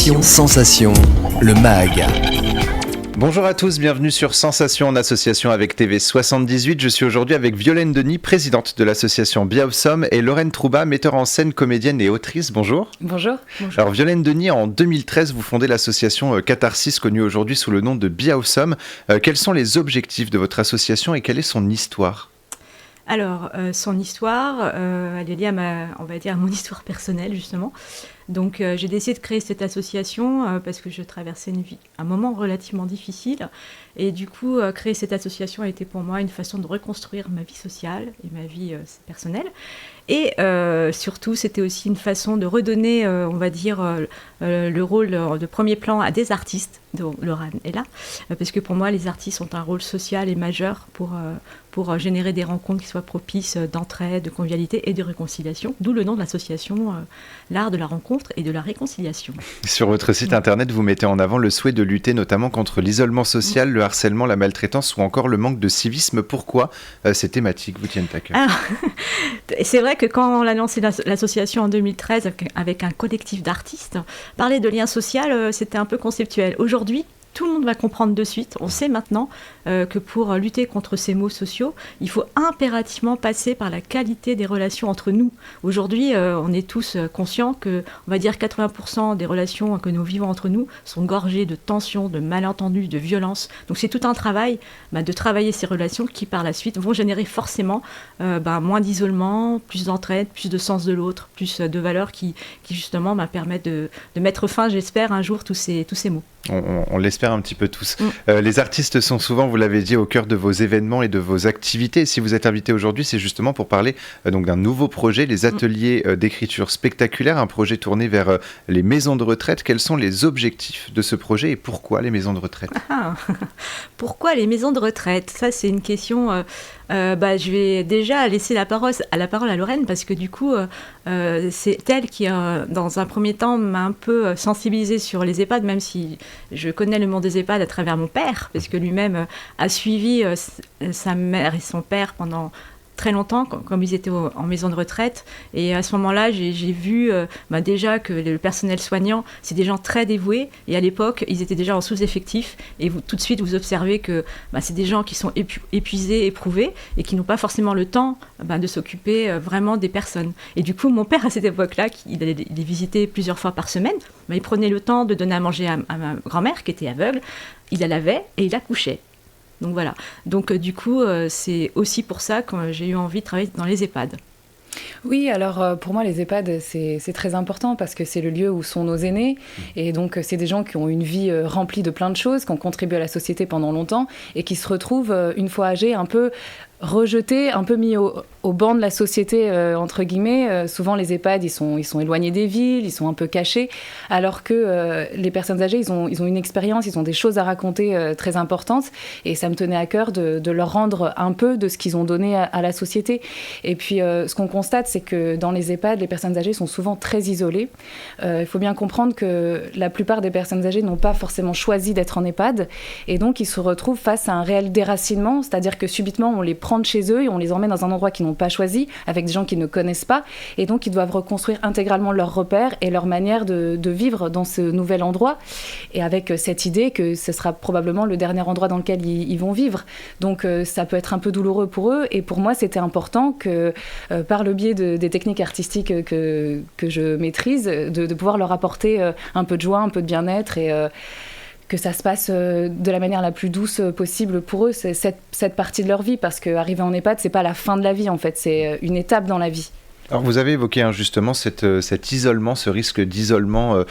Sensation, le MAG. Bonjour à tous, bienvenue sur Sensation en association avec TV78. Je suis aujourd'hui avec Violaine Denis, présidente de l'association Biawsom, et Lorraine Trouba, metteur en scène, comédienne et autrice. Bonjour. Bonjour. Alors Violaine Denis, en 2013, vous fondez l'association Catharsis, connue aujourd'hui sous le nom de Biawsom. Quels sont les objectifs de votre association et quelle est son histoire ? Alors, son histoire, elle est liée à mon histoire personnelle, justement. Donc, j'ai décidé de créer cette association parce que je traversais un moment relativement difficile. Et du coup, créer cette association a été pour moi une façon de reconstruire ma vie sociale et ma vie personnelle. Et surtout, c'était aussi une façon de redonner, le rôle de premier plan à des artistes, dont Lorraine est là, parce que pour moi, les artistes ont un rôle social et majeur pour générer des rencontres qui soient propices d'entraide, de convivialité et de réconciliation, d'où le nom de l'association, l'art de la rencontre et de la réconciliation. Sur votre site internet, vous mettez en avant le souhait de lutter notamment contre l'isolement social, le harcèlement, la maltraitance ou encore le manque de civisme. Pourquoi ces thématiques vous tiennent à cœur ? Alors, c'est vrai que quand on a lancé l'association en 2013 avec un collectif d'artistes, parler de lien social, c'était un peu conceptuel. Aujourd'hui, tout le monde va comprendre de suite. On sait maintenant que pour lutter contre ces maux sociaux, il faut impérativement passer par la qualité des relations entre nous. Aujourd'hui, on est tous conscients que, on va dire 80% des relations que nous vivons entre nous sont gorgées de tensions, de malentendus, de violences. Donc c'est tout un travail de travailler ces relations qui par la suite vont générer forcément moins d'isolement, plus d'entraide, plus de sens de l'autre, plus de valeurs qui justement permettent de mettre fin, j'espère, un jour tous ces maux. On l'espère un petit peu tous. Les artistes sont souvent, vous l'avez dit, au cœur de vos événements et de vos activités. Si vous êtes invité aujourd'hui, c'est justement pour parler donc d'un nouveau projet, les ateliers d'écriture spectaculaire, un projet tourné vers les maisons de retraite. Quels sont les objectifs de ce projet et pourquoi les maisons de retraite ? Pourquoi les maisons de retraite ? Ça, c'est une question... je vais déjà laisser la parole à Lorraine parce que du coup, c'est elle qui, dans un premier temps, m'a un peu sensibilisée sur les EHPAD, même si je connais le monde des EHPAD à travers mon père, parce que lui-même a suivi sa mère et son père pendant très longtemps, comme ils étaient en maison de retraite. Et à ce moment-là, j'ai vu déjà que le personnel soignant, c'est des gens très dévoués. Et à l'époque, ils étaient déjà en sous-effectif. Et tout de suite, vous observez que c'est des gens qui sont épuisés, éprouvés, et qui n'ont pas forcément le temps de s'occuper vraiment des personnes. Et du coup, mon père, à cette époque-là, il allait les visiter plusieurs fois par semaine, il prenait le temps de donner à manger à ma grand-mère, qui était aveugle. Il la lavait et il la couchait. Donc voilà. Donc du coup, c'est aussi pour ça que j'ai eu envie de travailler dans les EHPAD. Oui, alors pour moi, les EHPAD, c'est très important parce que c'est le lieu où sont nos aînés. Et donc, c'est des gens qui ont une vie remplie de plein de choses, qui ont contribué à la société pendant longtemps et qui se retrouvent, une fois âgés, un peu rejetés, un peu mis au banc de la société, entre guillemets. Souvent, les EHPAD, ils sont éloignés des villes, ils sont un peu cachés, alors que les personnes âgées, ils ont une expérience, ils ont des choses à raconter très importantes. Et ça me tenait à cœur de leur rendre un peu de ce qu'ils ont donné à la société. Et puis, ce qu'on constate, c'est que dans les EHPAD, les personnes âgées sont souvent très isolées. Il faut bien comprendre que la plupart des personnes âgées n'ont pas forcément choisi d'être en EHPAD. Et donc, ils se retrouvent face à un réel déracinement, c'est-à-dire que subitement, on les prend de chez eux et on les emmène dans un endroit qu'ils n'ont pas choisi, avec des gens qu'ils ne connaissent pas. Et donc, ils doivent reconstruire intégralement leurs repères et leur manière de vivre dans ce nouvel endroit. Et avec cette idée que ce sera probablement le dernier endroit dans lequel ils vont vivre. Donc, ça peut être un peu douloureux pour eux. Et pour moi, c'était important que, par le biais des techniques artistiques que je maîtrise, de pouvoir leur apporter un peu de joie, un peu de bien-être et que ça se passe de la manière la plus douce possible pour eux, c'est cette partie de leur vie, parce qu'arriver en EHPAD, c'est pas la fin de la vie en fait, c'est une étape dans la vie. Alors vous avez évoqué justement cet isolement, ce risque d'isolement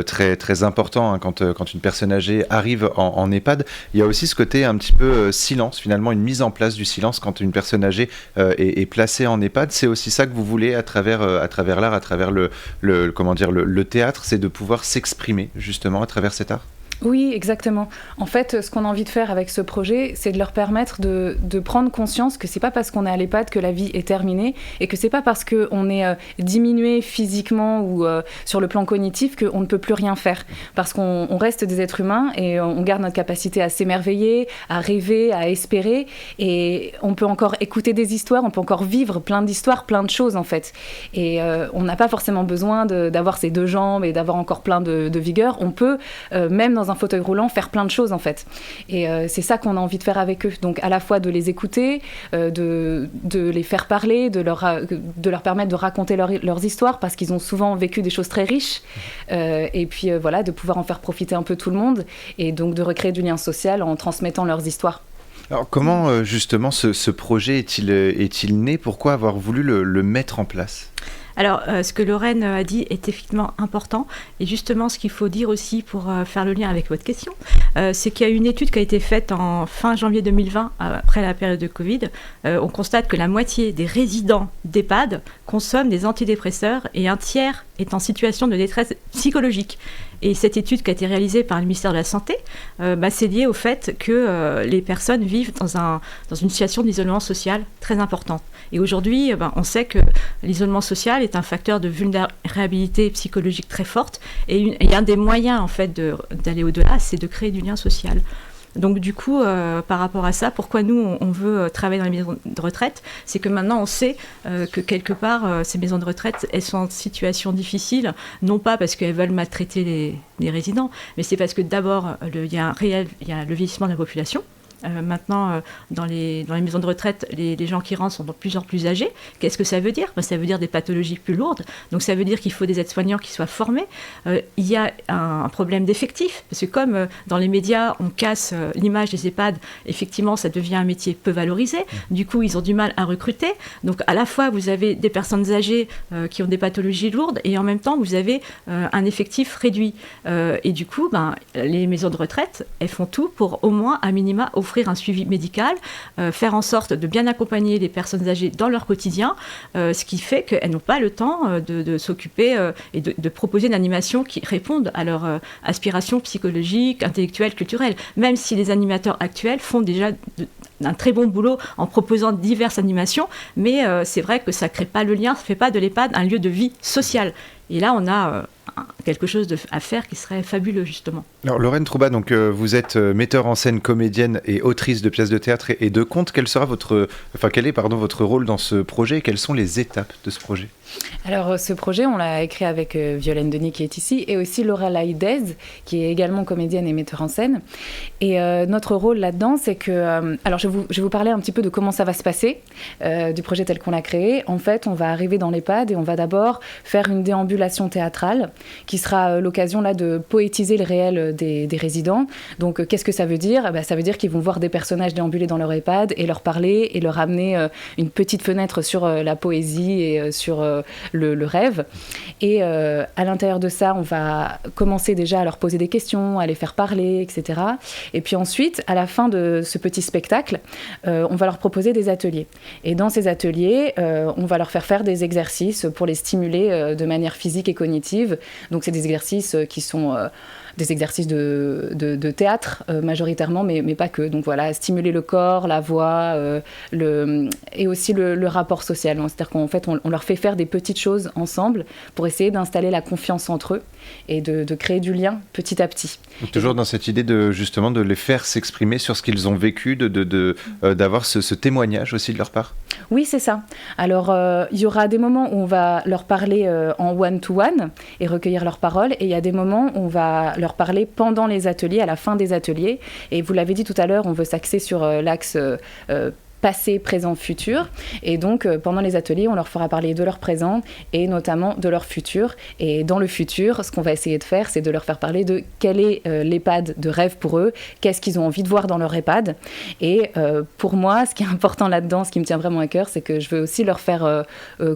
très, très important quand une personne âgée arrive en EHPAD. Il y a aussi ce côté un petit peu silence, finalement une mise en place du silence quand une personne âgée est placée en EHPAD. C'est aussi ça que vous voulez à travers l'art, à travers le théâtre, c'est de pouvoir s'exprimer justement à travers cet art ? Oui, exactement. En fait, ce qu'on a envie de faire avec ce projet, c'est de leur permettre de prendre conscience que c'est pas parce qu'on est à l'EHPAD que la vie est terminée et que c'est pas parce qu'on est diminué physiquement ou sur le plan cognitif qu'on ne peut plus rien faire. Parce qu'on reste des êtres humains et on garde notre capacité à s'émerveiller, à rêver, à espérer, et on peut encore écouter des histoires, on peut encore vivre plein d'histoires, plein de choses en fait. Et on n'a pas forcément besoin d'avoir ses 2 jambes et d'avoir encore plein de vigueur. On peut, même dans un fauteuil roulant, faire plein de choses en fait. Et c'est ça qu'on a envie de faire avec eux. Donc à la fois de les écouter, de les faire parler, de leur permettre de raconter leurs histoires parce qu'ils ont souvent vécu des choses très riches. Et puis voilà, de pouvoir en faire profiter un peu tout le monde et donc de recréer du lien social en transmettant leurs histoires. Alors comment justement ce projet est-il né? Pourquoi avoir voulu le mettre en place? Alors, ce que Lorraine a dit est effectivement important. Et justement, ce qu'il faut dire aussi pour faire le lien avec votre question, c'est qu'il y a une étude qui a été faite en fin janvier 2020, après la période de Covid. On constate que la moitié des résidents d'EHPAD consomment des antidépresseurs et un tiers est en situation de détresse psychologique. Et cette étude qui a été réalisée par le ministère de la Santé, c'est lié au fait que les personnes vivent dans une situation d'isolement social très importante. Et aujourd'hui, on sait que l'isolement social est un facteur de vulnérabilité psychologique très forte. Et un des moyens, en fait, d'aller au-delà, c'est de créer du lien social. Donc du coup, par rapport à ça, pourquoi nous, on veut travailler dans les maisons de retraite, c'est que maintenant, on sait que quelque part, ces maisons de retraite, elles sont en situation difficile, non pas parce qu'elles veulent maltraiter les résidents, mais c'est parce que d'abord, il y a le vieillissement de la population. Maintenant, dans les maisons de retraite, les gens qui rentrent sont de plus en plus âgés. Qu'est-ce que ça veut dire? Ça veut dire des pathologies plus lourdes. Donc ça veut dire qu'il faut des aides-soignants qui soient formés. Il y a un problème d'effectifs, parce que comme dans les médias, on casse l'image des EHPAD, effectivement, ça devient un métier peu valorisé. Du coup, ils ont du mal à recruter. Donc à la fois, vous avez des personnes âgées qui ont des pathologies lourdes, et en même temps, vous avez un effectif réduit. Et du coup, les maisons de retraite, elles font tout pour au moins, à minima, offrir un suivi médical, faire en sorte de bien accompagner les personnes âgées dans leur quotidien, ce qui fait qu'elles n'ont pas le temps de s'occuper et de proposer une animation qui réponde à leurs aspirations psychologiques, intellectuelles, culturelles. Même si les animateurs actuels font déjà un très bon boulot en proposant diverses animations, mais c'est vrai que ça ne crée pas le lien, ça ne fait pas de l'EHPAD un lieu de vie sociale. Et là, on a quelque chose à faire qui serait fabuleux, justement. Alors, Lorraine Troubat, donc, vous êtes metteur en scène, comédienne et autrice de pièces de théâtre et de contes. Quel est votre rôle dans ce projet et quelles sont les étapes de ce projet? Alors, ce projet, on l'a écrit avec Violaine Denis qui est ici et aussi Laura Laïdez qui est également comédienne et metteur en scène. Et notre rôle là-dedans, c'est que... alors, je vais vous parler un petit peu de comment ça va se passer, du projet tel qu'on l'a créé. En fait, on va arriver dans l'EHPAD et on va d'abord faire une déambulation théâtrale qui sera l'occasion là de poétiser le réel des résidents. Donc, qu'est-ce que ça veut dire? Ça veut dire qu'ils vont voir des personnages déambuler dans leur EHPAD et leur parler et leur amener une petite fenêtre sur la poésie et sur le rêve. Et à l'intérieur de ça, on va commencer déjà à leur poser des questions, à les faire parler, etc. Et puis ensuite, à la fin de ce petit spectacle, on va leur proposer des ateliers. Et dans ces ateliers, on va leur faire des exercices pour les stimuler de manière physique et cognitive. Donc c'est des exercices qui sont... des exercices de théâtre majoritairement, mais pas que. Donc voilà, stimuler le corps, la voix, et aussi le rapport social. C'est-à-dire qu'en fait, on leur fait faire des petites choses ensemble pour essayer d'installer la confiance entre eux et de créer du lien petit à petit. Donc, toujours dans cette idée justement de les faire s'exprimer sur ce qu'ils ont vécu, d'avoir ce témoignage aussi de leur part. Oui, c'est ça. Alors, il y aura des moments où on va leur parler en one-to-one et recueillir leurs paroles, et il y a des moments où on va leur parler pendant les ateliers, à la fin des ateliers. Et vous l'avez dit tout à l'heure, on veut s'axer sur l'axe passé, présent, futur. Et donc, pendant les ateliers, on leur fera parler de leur présent et notamment de leur futur. Et dans le futur, ce qu'on va essayer de faire, c'est de leur faire parler de quel est l'EHPAD de rêve pour eux, qu'est-ce qu'ils ont envie de voir dans leur EHPAD. Et pour moi, ce qui est important là-dedans, ce qui me tient vraiment à cœur, c'est que je veux aussi leur faire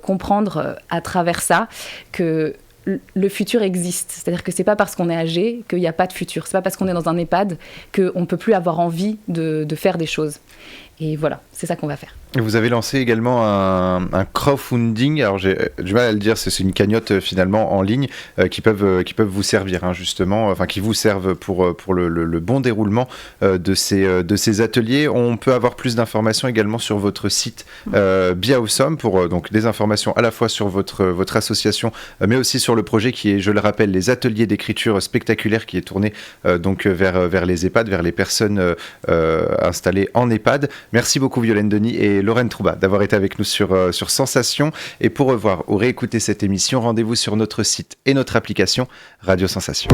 comprendre à travers ça que le futur existe. C'est-à-dire que c'est pas parce qu'on est âgé qu'il n'y a pas de futur. C'est pas parce qu'on est dans un EHPAD qu'on ne peut plus avoir envie de faire des choses. Et voilà, c'est ça qu'on va faire. Vous avez lancé également un crowdfunding, alors j'ai du mal à le dire, c'est une cagnotte finalement en ligne qui peuvent vous servir justement, enfin qui vous servent pour le bon déroulement de ces ateliers. On peut avoir plus d'informations également sur votre site Biaosom pour donc des informations à la fois sur votre association mais aussi sur le projet qui est, je le rappelle, les ateliers d'écriture spectaculaire qui est tourné donc vers les EHPAD, vers les personnes installées en EHPAD. Merci beaucoup Violaine Denis et Lorraine Troubat d'avoir été avec nous sur Sensation. Et pour revoir ou réécouter cette émission, rendez-vous sur notre site et notre application Radio Sensation.